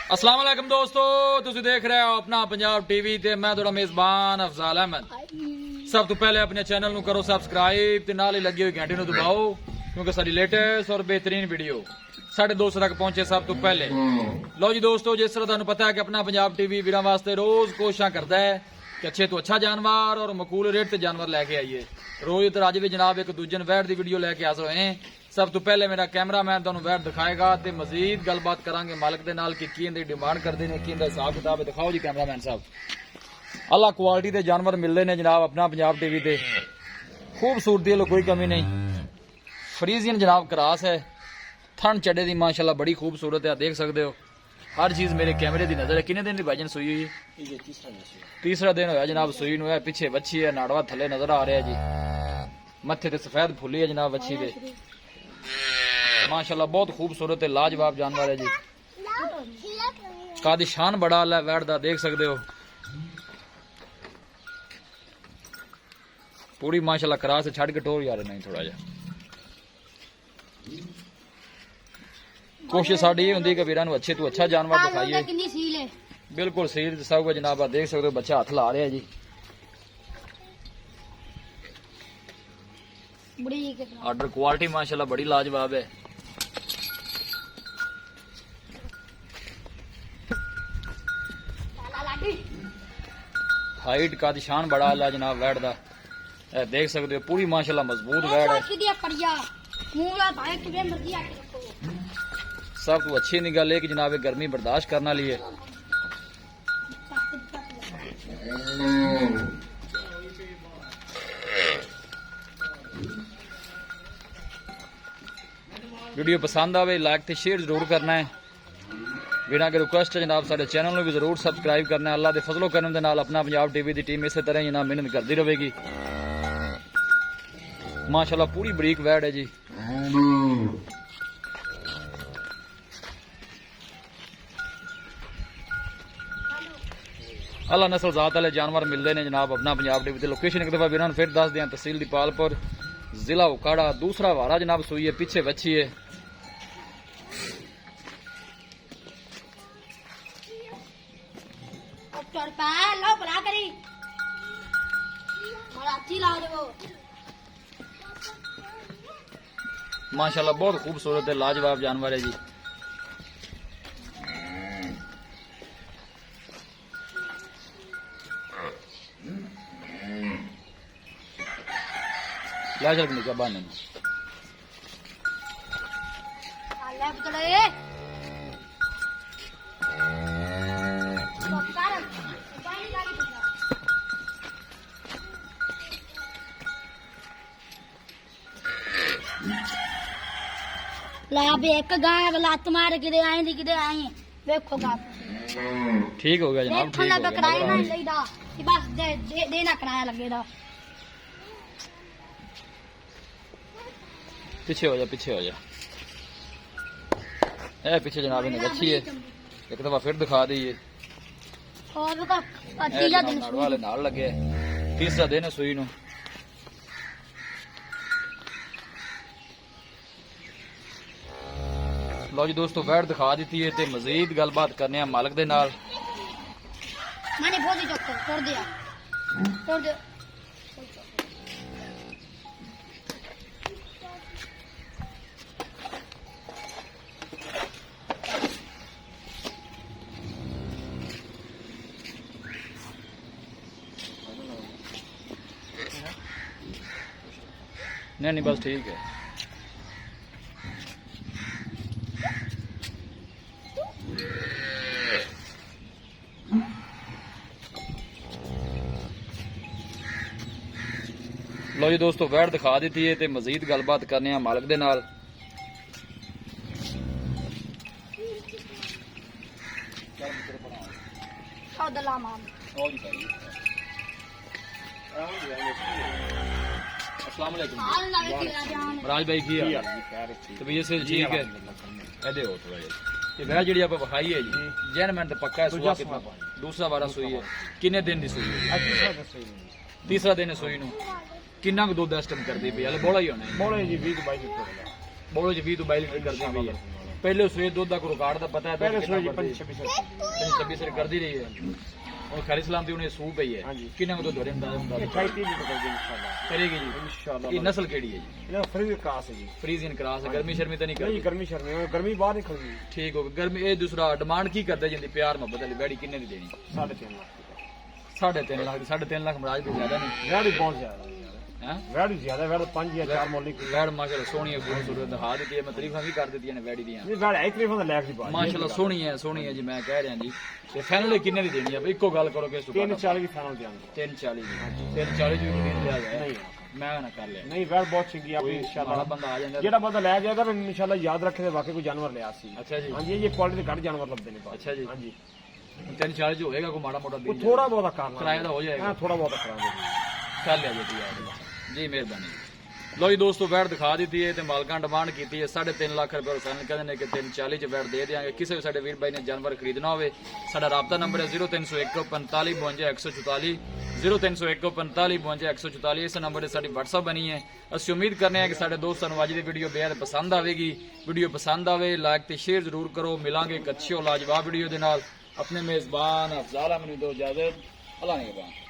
अस्सलाम वालेकुम दोस्तों, तुसी देख रहे हो अपना पंजाब टीवी ते मैं थोड़ा मेजबान अफजाल अहमद। सब तो पहले अपने चैनल नु करो सब्सक्राइब ते नाल ही लगी हुई घंटी नु दबाओ क्योंकि सारी लेटेस्ट और बेहतरीन वीडियो साढ़े दोस्तों तक पहुंचे सब तो पहले। लो जी दोस्तों, जिस तरह तुहानू पता है कि अपना पंजाब टीवी वीरां वास्ते रोज कोशिशां करदा है कि अच्छे तो अच्छा जानवर और मकूल रेट से जानवर लेके आइए। रोज तो अज भी जनाब एक दूजे वैट की वीडियो लेके हाजिर होए हैं। सब तो पहले मेरा कैमरामैन तुहानू वैट दिखाएगा ते मजीद गलबात करांगे मालिक दे नाल कि की इहदी डिमांड करदे ने, की इहदा हिसाब किताब है। दिखाओ जी कैमरामैन साहब। अल्लाह क्वालिटी के जानवर मिलते हैं जनाब अपना पंजाब टीवी ते। खूबसूरती वालों कोई कमी नहीं। फ्रीजियन जनाब क्रास है, थन चढ़े दी माशाल्लाह बड़ी खूबसूरत है, देख सकते हो। हर चीज मेरे कैमरे की नजर है। कितने दिन की भाईजन सुई हुई है? तीसरा दिन होया जनाब सुई नु। पिछे बच्ची है, नाड़वा थले नजर आ रहा है जी। मत्थे ते सफेद फुली है जनाब बच्ची दे। माशाल्लाह बहुत खूबसूरत है, लाजवाब जानवर है जी। कादी शान बड़ा है वैट दा, देख सकते हो। पूरी माशाल्लाह क्रास से छड़ के टोर यार नहीं थोड़ा जा। कोशिश साड़ी ये होंगी कि वीरां नूं अच्छे तो अच्छा जानवर दिखाइए। बिल्कुल सील सब कुछ जनाब देख सकते हो। बच्चा हाथ ला रहा है जी। ऑर्डर क्वालिटी माशाल्लाह बड़ी लाजवाब है। हाइट का निशान बड़ा है जनाब वैट दा, देख सकते हो। पूरी माशाल्लाह मजबूत वैट है। सब तो अच्छी नहीं गल है कि जनाब गर्मी बर्दाश्त करना लिए। वीडियो पसंद आवे लाइक ते शेयर जरूर करना है। वीरां के रिक्वेस्ट है जनाब सारे चैनल में भी जरूर सब्सक्राइब करना है। अल्लाह के फजलो करम दे नाल अपना पंजाब टीवी की टीम इस तरह ही जनाब मेहनत करती रहेगी। माशाल्लाह पूरी बरीक वैट है जी। अल्लाह नस्ल जात वाले जानवर मिलते हैं जनाब अपना पंजाब टीवी। लोकेशन एक दफा वीरां फिर दस दें, तहसील दीपालपुर, जिला उकाड़ा। दूसरा वारा जनाब सुई है, पीछे बच्ची है। माशाल्लाह बहुत खूबसूरत है, लाजवाब जानवर है जी। लाजल निका बाने एक गाय लात मार किदे आई दी किदे आई देखो गा। ठीक हो गया जनाब, ठीक हो गया। कराया ना लेदा कि बस देना कराया लगेगा। पीछे हो जा, पीछे हो जा। ए पीछे जनाब ने बच्ची है, एक दफा फिर दिखा दीजिए। और का तीसरा दिन वाले नाल लगे, तीसरा दिन है सुई नु। लो जी दोस्तों, वैट दिखा दी है ते मजीद गलबात करने मालिक दे नाल। मैंने बहुत ही छोड़ दिया, छोड़ दिया। नहीं बस ठीक है। लो जी दोस्तों, वैट दिखा दी है ते मजीद गलबात करने मालिक दे नाल। अस्सलाम वालेकुम राज भाई की तबीयत से ठीक है? एदे हो थोड़ा ये वह जी आप विखाई है जी जैन मैंने पक्का है। दूसरा बारा सुई है, किन्ने दिन की सुई है? तीसरा दिन है सुई नु। किन्ना दूध इस टाइम करती पई? बोला ही होना बोले जी 20 22 लीटर। बोलो जी 20 22 लीटर करती पई है। ਪਹਿਲੇ ਸਵੇਰ ਦੁੱਧ ਦਾ ਕੋਈ ਰਿਕਾਰਡ ਦਾ ਪਤਾ ਹੈ पहले ਕਿੰਨਾ सो जी ਕਰਦੀ 25 26 ਕਰਦੀ ਰਹੀ ਹੈ और खाली सलाम दी उन्हें सूप पई है हाँ जी। किन्ने को तो धोरे अंदाजा ये ਹੁੰਦਾ 28 लीटर कर देंगे इंशाल्लाह करेगी जी इंशाल्लाह ये नस्ल केड़ी है जी ये फ्री क्रॉस है जी फ्रीजियन क्रॉस है गर्मी शर्मी तो नहीं नहीं करती गर्मी शर्मी और गर्मी बाहर निकलती ठीक हो गई गर्मी ये दूसरा डिमांड की करते जिंदी प्यार मोहब्बत वाली बैड़ी किन्ने दी देनी 3.5 लाख 3.5 लाख 3.5 लाख मराज भी ज्यादा नहीं वैड बहुत ज्यादा है हैं वैड ज्यादा वैड 5 या 4 मोली की बैड़ माशाल्लाह सोहनी है खूबसूरत दिखा दी है मैं तारीफां भी कर दी ने बैड़ी दी ये वैड एक तरीफ लाख की बात माशाल्लाह सोहनी है जी मैं कह रहा जी ते फाइनल किन्ने दी देनी है भाई इको गल करो कि 340 की फाइनल देंगे 340 जी 340 जी नहीं लिया गया नहीं मैं ना कर लिया नहीं वैड बहुत चंगी है कोई इंशाल्लाह बंदा आ जाएगा ਜਿਹੜਾ ਬੰਦਾ ਲੈ ਜਾਏਗਾ ਫਿਰ ਇਨਸ਼ਾਅੱਲਾ ਯਾਦ ਰੱਖੇ ਤੇ ਵਾਕਈ ਕੋਈ ਜਾਨਵਰ ਲਿਆ ਸੀ अच्छा जी ਹਾਂਜੀ ਇਹ ਕੁਆਲਿਟੀ ਦੇ ਘੱਟ ਜਾਨਵਰ ਲੱਭਦੇ ਨੇ ਬਾਹਰ। अच्छा जी ਹਾਂਜੀ 340 ਹੋਏਗਾ ਕੋਈ ਮਾੜਾ ਮੋਟਾ ਉਹ ਥੋੜਾ ਬਹੁਤਾ ਕਰਨਾ ਕਿਰਾਇਆ ਦਾ ਹੋ ਜਾਏਗਾ ਹਾਂ ਥੋੜਾ ਬਹੁਤਾ ਕਰਾਂਗੇ ਕਰ ਲਿਆ ਜੀ ਯਾਰ ਜੀ ਮਿਹਰਬਾਨੀ ਲੋ ਜੀ ਦੋਸਤੋ ਵੈਟ ਦਿਖਾ ਦਿੱਤੀ ਹੈ ਤੇ ਮਾਲਕਾਂ ਡਿਮਾਂਡ ਕੀਤੀ ਹੈ 3.5 ਲੱਖ ਰੁਪਏ ਉਹ ਫਾਈਨਲ ਕਹਿੰਦੇ ਨੇ ਕਿ 340 ਚ ਵੈਟ ਦੇ ਦਿਆਂਗੇ ਕਿਸੇ ਵੀ ਸਾਡੇ ਵੀਰ ਬਾਈ ਨੇ ਜਾਨਵਰ ਖਰੀਦਣਾ ਹੋਵੇ ਸਾਡਾ ਰਾਬਤਾ ਨੰਬਰ ਹੈ 0301 45 52 144 0301 45 52 144 ਇਸ ਨੰਬਰ ਤੇ ਸਾਡੀ WhatsApp ਬਣੀ ਹੈ ਅਸੀਂ ਉਮੀਦ ਕਰਨੇ ਹਾਂ ਕਿ ਸਾਡੇ ਦੋਸਤਾਂ ਨੂੰ ਅੱਜ ਦੀ ਵੀਡੀਓ ਬੇहद ਪਸੰਦ ਆਵੇਗੀ ਵੀਡੀਓ ਪਸੰਦ ਆਵੇ ਲਾਈਕ ਤੇ ਸ਼ੇਅਰ ਜ਼ਰੂਰ ਕਰੋ ਮਿਲਾਂਗੇ ਇੱਕ ਅੱਛੀ ਔਰ ਲਾਜਵਾਬ ਵੀਡੀਓ ਦੇ ਨਾਲ ਆਪਣੇ ਮੇਜ਼ਬਾਨ ਅਫਜ਼ਾਲ ਅਹਿਮਦ ਨੂੰ ਦਿਓ ਇਜਾਜ਼ਤ ਅੱਲਾ ਨਿਗਹਿਬਾਨ